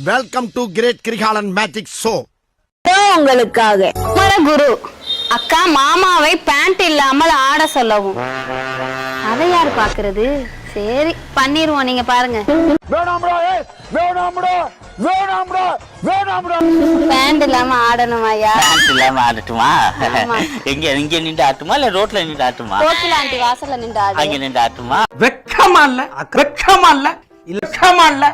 Welcome to great Kirikalan magic show. உங்களுக்காக குரு அக்கா மாமாவை பேண்ட் இல்லாமல் ஆட சொல்லவும். அதை யாரு பாக்குறது? சரி பண்ணிருவோம், நீங்க பாருங்க. பேண்ட் இல்லாம ஆடணும் ஐயா. பேண்ட் இல்லாம ஆடட்டுமா? எங்க இங்க நின்று ஆட்டுமா இல்ல ரோட்ல நின்று ஆட்டுமா? கோகில ஆண்டி வாசல்ல நின்று ஆடு. அங்க நின்று ஆட்டுமா? வெக்கமா இல்ல, வெக்கமா இல்ல, இலக்கமா இல்ல.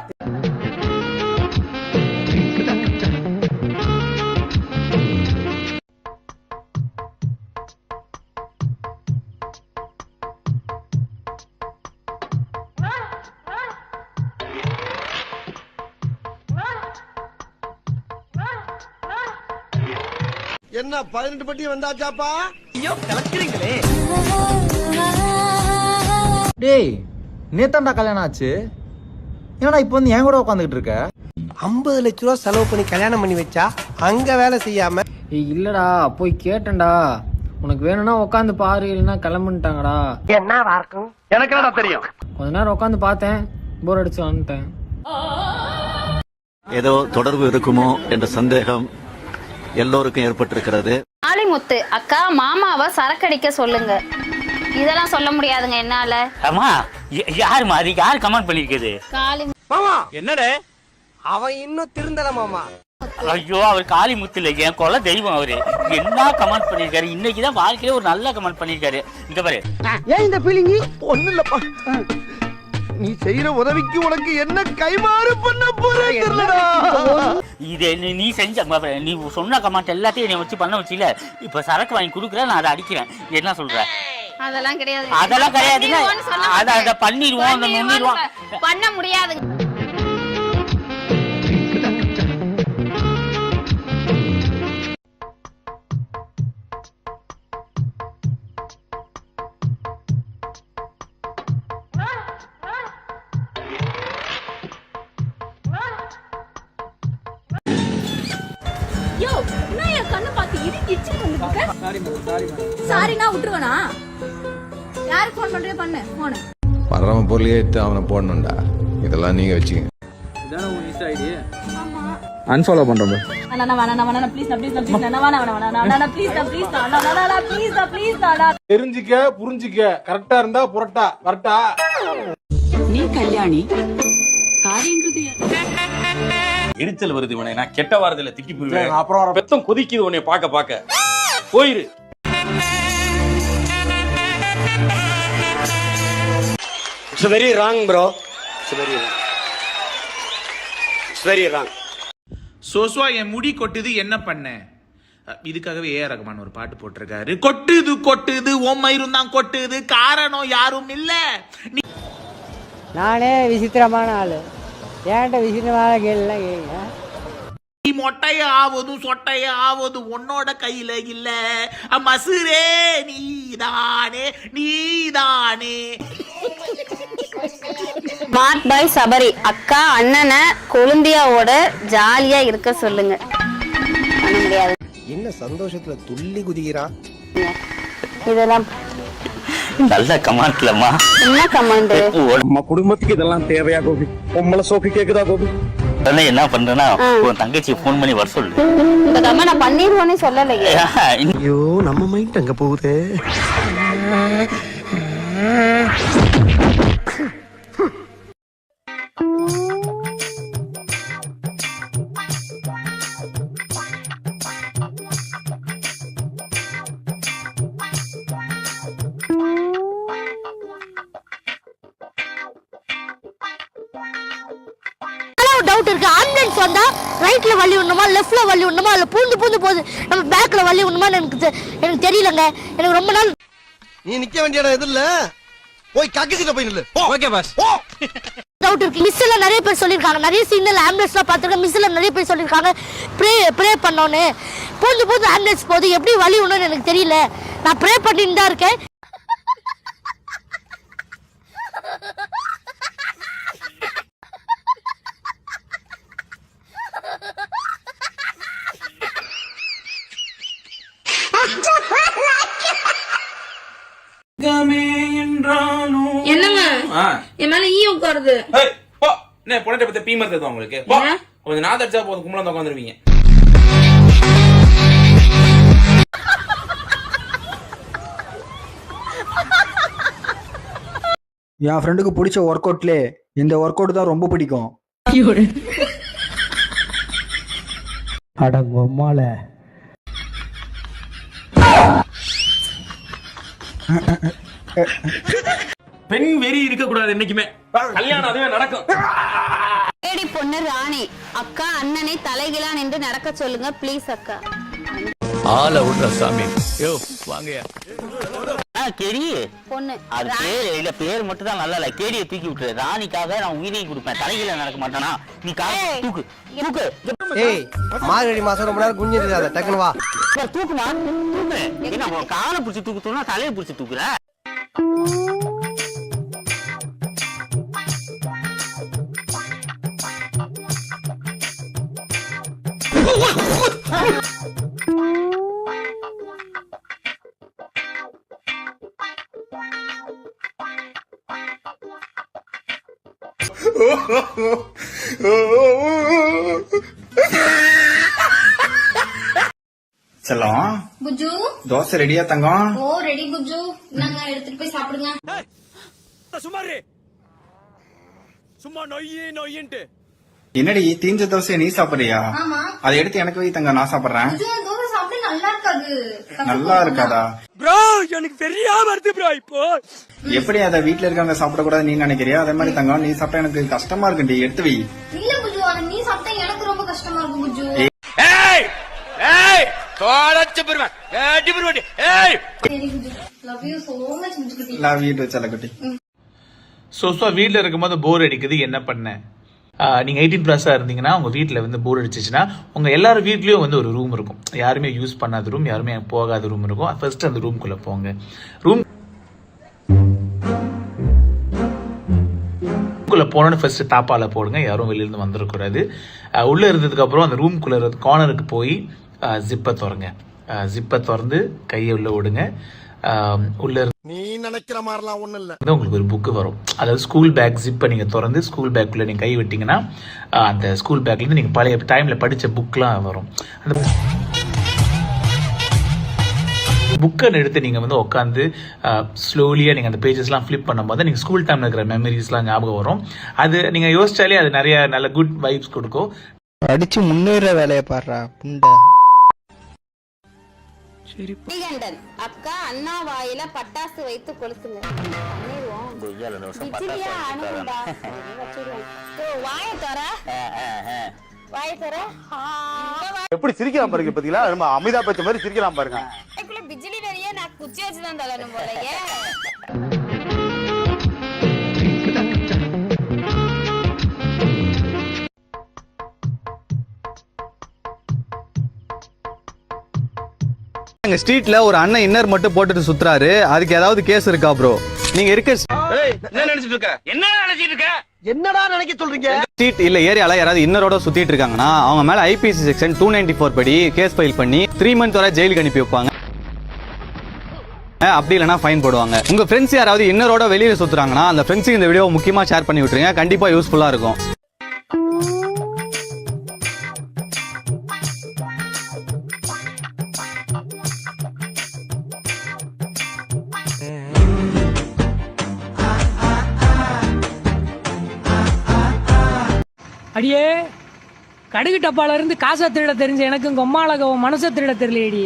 என்ன 18 பட்டி வந்தாச்சாப்பா? ஐயோ கலக்குறீங்களே. டேய் நேத்தாண்டா கல்யாணம் ஆச்சு, ஏன்னா இப்போ வந்து என் கூட உட்காந்துக்கிட்டு இருக்க? 50 லட்ச ரூபா செலவு பண்ணி கல்யாணம் பண்ணி வச்சா அங்க வேலை செய்யாம. ஏய் இல்லடா, போய் கேட்டேன்டா, உனக்கு வேணும்னா உட்காந்து பாரு, இல்லைன்னா கிளம்புட்டாங்கடா. என்னவா இருக்கும் எனக்கு என்னடா தெரியும்? கொஞ்ச நேரம் உட்காந்து பார்த்தேன், போர் அடிச்சு வந்துட்டேன். ஏதோ தொடர்பு இருக்குமோ என்ற சந்தேகம் எல்லோருக்கும் ஏற்பட்டிருக்கிறது. ஆலிமுத்து அக்கா மாமாவை சரக்கடிக்க சொல்லுங்க. இதெல்லாம் சொல்ல முடியாதுங்க என்னால. அம்மா யாருமா அது? யாரு கமெண்ட் பண்ணிருக்குது? மாமா என்னடே அவன் இன்னும் திருந்தல மாமா. ஐயோ அவர் காளிமுத்து இல்ல, என் கொலை தெய்வம் அவரு. என்ன கமெண்ட் பண்ணிருக்காரு? இன்னைக்குதான் வாழ்க்கையில ஒரு நல்ல கமெண்ட் பண்ணிருக்காரு. இங்க பாரு. ஏன் இந்த பீலிங்கி? ஒண்ணு இல்லப்பா, நீ செய்யற உதவிக்கு உனக்கு என்ன கைமாறு பண்ண போறேடா. இது நீ செஞ்ச நீ சொன்ன கமெண்ட் எல்லாத்தையும் என்னை வச்சு பண்ண வச்சுல. இப்ப சரக்கு வாங்கி குடுக்குறேன், நான் அதை அடிக்கிறேன். என்ன சொல்ற? அதெல்லாம் கிடையாது. அதெல்லாம் கிடையாதுங்க. அதை பண்ணிடுவோம், நுண்ணிடுவோம். பண்ண முடியாதுங்க. பரம பொருளையே எடுத்து அவனை போடணும்டா. இதெல்லாம் நீங்க வச்சுக்கங்க. அன்ஃபாலோ பண்றோம். தெரிஞ்சுக்க புரிஞ்சுக்க, கரெக்டா இருந்தா புரட்டா வரட்டா. நீ கல்யாணி எரிச்சல் வருது உனே, நான் கெட்ட வாரத்துல திக்கி போயிருவேன். அப்புறம் பெத்தம் கொதிக்குது உன்னை பாக்க பாக்க. போயிரு. It's very wrong bro. It's very wrong. It's very wrong. சோசுவா என் முடி கொட்டுது என்ன பண்ண? இதுக்காகவே ஏஆர் ரஹ்மான் ஒரு பாட்டு போட்டிருக்காரு. கொட்டுது கொட்டுது ஓமயிரும் தான் கொட்டுது, காரணம் யாரும் இல்ல. நானே விசித்திரமான ஆளு, ஏன்ட்ட விசித்திரமான கேள்லாம் கேளுங்க. நீ மொட்டைய ஆவதும் சொட்டைய ஆவதும் உன்னோட கையில இல்ல மசுரே, நீதானே நீதானே. ஸ்மார்ட் பாய் சபரி அக்கா அண்ணனை கொழுந்தியாவோட ஜாலியா இருக்க சொல்லுங்க. பண்ண முடியாது. என்ன சந்தோஷத்துல துள்ளி குதிக்கிறான். இதெல்லாம் நல்ல கமெண்ட்லம்மா. என்ன கமெண்ட்? நம்ம குடும்பத்துக்கு இதெல்லாம் தேவையா கோபி? உம்மள சோக்கு கேக்குதா கோபி? என்ன பண்றேன்னா உன் தங்கச்சி போன் பண்ணி வர சொல்லு. இந்த கமெண்ட் நான் பண்ணிடுவோன்னு சொல்லலையே. ஐயோ நம்ம மைண்ட் அங்க போகுது. டவுட் இருக்கு. ஆம்புலன்ஸ் வந்தா ரைட்ல வழி விடணுமா லெஃப்ட்ல வழி விடணுமா இல்ல பூந்து பூந்து போகுது நம்ம பேக்ல வழி விடணுமா எனக்கு தெரியலங்க. எனக்கு ரொம்ப நாள். நீ நிக்க வேண்டிய இடம் எது இல்ல, போய் கக்கிட்ட போய் நில்லு. Okay pass. டவுட் இருக்கு. மிஸ்ல நிறைய பேர் சொல்லிருக்காங்க, நிறைய சீன்ல ஆம்புலன்ஸ்லாம் பாத்துருக்கேன். மிஸ்ல நிறைய பேர் சொல்லிருக்காங்க ப்ரே பண்ணோன்னு. பூந்து பூந்து ஆம்புலன்ஸ் போகுது, எப்படி வழி விடணும்னு எனக்கு தெரியல. நான் ப்ரே பண்ணிட்டு தான் இருக்கேன். என்னங்க என் மேல ஈ உட்காருது. பொண்ணை பத்தி பீமர் உங்களுக்கு கொஞ்சம் நான் தடிச்சா போதும் கும்பல வந்து உட்காந்துருவீங்க. என் ஃப்ரெண்டுக்கு பிடிச்ச ஒர்க் அவுட்லே இந்த ஒர்க் அவுட் தான் ரொம்ப பிடிக்கும். அடங்கம்மால பெண் வெறி இருக்க கூடாது என்னைக்குமே. கல்யாணம் அதுவே நடக்கும். கேடி பொண்ணு ராணி அக்கா அண்ணனை தலைகிலா நின்று நடக்க சொல்லுங்க ப்ளீஸ் அக்கா. ஆள விடுற சாமி. யோ வாங்கயா. கேடி பொண்ணு அது பேர் இல்ல, பேர் மட்டும் தான் நல்லா இல்ல. கேடியை தூக்கி விட்டுரு. ராணிக்காக நான் உயிரையும் கொடுப்பேன். தலையில நடக்க மாட்டானா? நீ தூக்கு தூக்கு. ஏய் மார்கழி மாசம் ரொம்ப நேரம் குஞ்சு இருக்காத, டக்குனு வா. தூக்குமா தூக்கு. என்ன காலை பிடிச்சி தூக்குனா தலையை பிடிச்சி தூக்குற? செல்லம் புஜு தோசை ரெடியா தங்கம்? ஓ ரெடி புஜு, நாங்க எடுத்துட்டு போய் சாப்பிடுங்க. என்னடி தீஞ்ச தோசை நீ சாப்பிடுறியா? ஆமா. அதை எடுத்து எனக்கு வை தங்க, நான் சாப்பிடுறேன். புஜு தோசை சாப்பிட்டு நல்லா இருக்காது. நல்லா இருக்காதா? ப்ரோ எனக்கு சரியா வருது ப்ரோ. இப்போ எப்படி அதை வீட்டுல இருக்கவங்க சாப்பிடக்கூடாது நீ நினைக்கிறியா? அதே மாதிரி தங்கம் நீ சாப்பிட்டா எனக்கு கஷ்டமா இருக்குடி, எடுத்து வை. இல்ல புஜு, ஆனா நீ சாப்பிட்டா எனக்கு ரொம்ப கஷ்டமா இருக்கும் புஜு. சரி Buju, love you so much Buju. Love you too செல்லக்குட்டி. சோஸ்வா வீட்டில் இருக்கும்போது போர் அடிக்குது, என்ன பண்ண? நீங்கள் 18+ இருந்தீங்கன்னா உங்கள் வீட்டில் வந்து போர் அடிச்சிச்சுன்னா உங்கள் எல்லாரும் வீட்லேயும் வந்து ஒரு ரூம் இருக்கும். யாருமே யூஸ் பண்ணாத ரூம், யாருமே போகாத ரூம் இருக்கும். ஃபர்ஸ்ட் அந்த ரூம்குள்ளே போங்க. ரூம்குள்ளே போனோன்னு ஃபர்ஸ்ட் தாப்பால போடுங்க. யாரும் வெளியிருந்து வந்துடக்கூடாது. உள்ளே இருந்ததுக்கப்புறம் அந்த ரூம்குள்ளே கார்னருக்கு போய் ஜிப்பை திறங்க. ஜிப்பை திறந்து கையை உள்ள விடுங்க. உள்ள நீ நினைக்கிற மாதிரிலாம் ஒண்ணும் இல்ல. உங்களுக்கு ஒரு புக்கு வரும். அதாவது ஸ்கூல் பேக் ஜிப்பை நீங்க திறந்து ஸ்கூல் பேக்குள்ள நீங்க கை விட்டீங்கன்னா அந்த ஸ்கூல் பேக்ல இருந்து நீங்க பழைய டைம்ல படிச்ச புக்லாம் வரும். அந்த புக்கை எடுத்து நீங்க வந்து உட்காந்து ஸ்லோலியா நீங்க அந்த பேஜஸ்லாம் ஃபிளிப் பண்ணும்போது நீங்க ஸ்கூல் டைம்ல இருக்கிற மெமரிஸ்லாம் ஞாபகம் வரும். அது நீங்க யோசிச்சாலே அது நிறைய நல்ல குட் வைப்ஸ் கொடுக்கும். அடிச்சு முன்னேற வேலையை பாடுறா புண்டை. அக்கா அண்ணா வாயில பட்டாசு வைத்து கொளுத்துங்க. எப்படி சிரிக்கலாம் பாருங்க, பாத்தீங்களா? நம்ம அமிதாப் பச்சன் மாதிரி சிரிக்கலாம் பாருங்க. பிஜிலி நிறைய நான் குச்சி வச்சுதான் தரணும் போலயே. எங்க ஸ்ட்ரீட்ல ஒரு அண்ணன் இன்னர் மட்டும் போட்டுட்டு சுத்துறாரு. அதுக்கு ஏதாவது கேஸ் இருக்கா ப்ரோ? நீங்க இருக்க என்ன நினைச்சிட்டு இருக்க? என்ன நினைச்சிட்டு இருக்க? என்னடா நினைக்க சொல்றீங்க? ஸ்ட்ரீட் இல்ல ஏரியால யாராவது இன்னரோட சுத்திட்டு இருக்காங்கன்னா அவங்க மேல ஐபிசி செக்ஷன் 294 படி கேஸ் ஃபைல் பண்ணி 3 months வரை ஜெயிலுக்கு அனுப்பி வைப்பாங்க. அப்படி இல்லைன்னா ஃபைன் போடுவாங்க. உங்க ஃப்ரெண்ட்ஸ் யாராவது இன்னரோட வெளியில சுத்துறாங்கன்னா அந்த ஃப்ரெண்ட்ஸுக்கு இந்த வீடியோ முக்கியமா ஷேர் பண்ணி விட்டுருங்க. கண்டிப்பா யூஸ்ஃபுல்லா இருக்கும். அடியே கடுகு டப்பால இருந்து காசை திருட தெரிஞ்ச எனக்கு உங்க அம்மாளக மனசை திருட தெரியலையடி.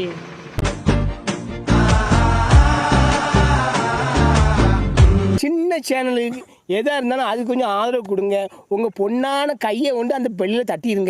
சின்ன சேனலுக்கு எதா இருந்தாலும் அது கொஞ்சம் ஆதரவு கொடுங்க. உங்க பொண்ணான கையை கொண்டு அந்த பெல்லில தட்டிடுங்க.